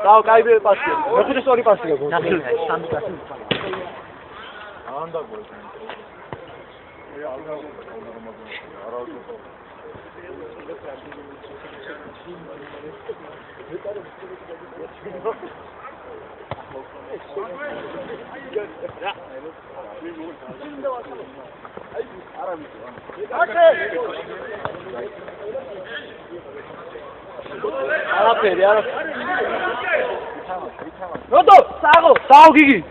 Dao, cai bene passi. Ma cosa sto ripassi con? Anda boy. Rodo, Sago, Gigi.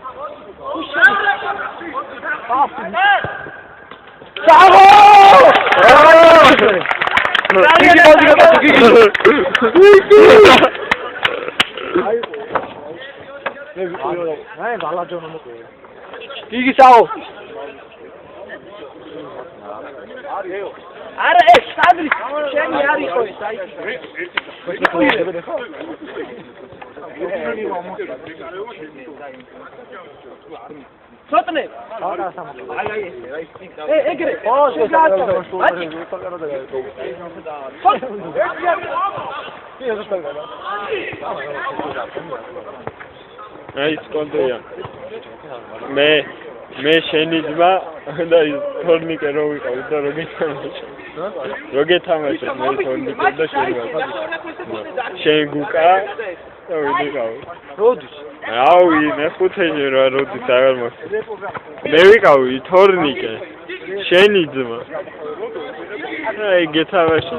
Sago! Gigi, Sago. Ara, Sadri, შენი არ იყო ეს, აი. Სოტნე. აი ესე, აი. ეგრე. აი, სკონდია. მე შენი ძმა და თორნიკე რო ვიყავ და რო გეთამაშე მე თორნიკე და შენი შენ გუკა და ვიყავ როდის აუი მე ხუთეჯი რა როდის აღარ მოხდა მე ვიყავი თორნიკე შენი ძმა აი გეთამაშე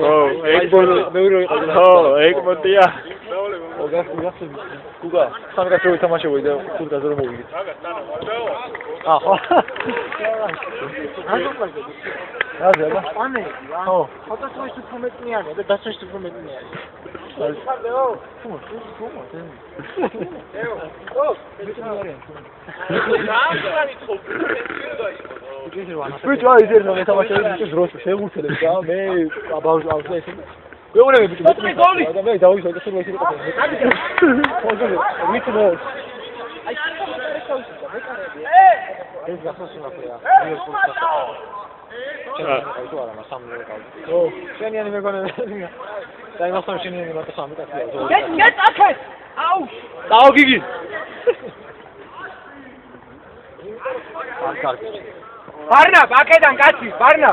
ხო ეგ Kuga, sam ga čovjek tamo ševo ide, kuda zelo mogu vidjeti. Aha. Razumem. Ane. Oh. Hoće svoj što pametnije, ne da sve što pametnije. Evo. Evo. Spet ja izjer na tamo ševo zroslo, ševo se da me abauž avze. Მეორე მე ბიჭო მე და მე დავიშვა და სულ ისე ყავ. ვიცი მოს. აი ეს გასასწორია. შენიანი მეგონა. და იმასთან შენიანი მარტო სამი კაცია. გეტ აქეთ. აუ. დაო გიგი. ვარნა, აქედან კაცი, ვარნა.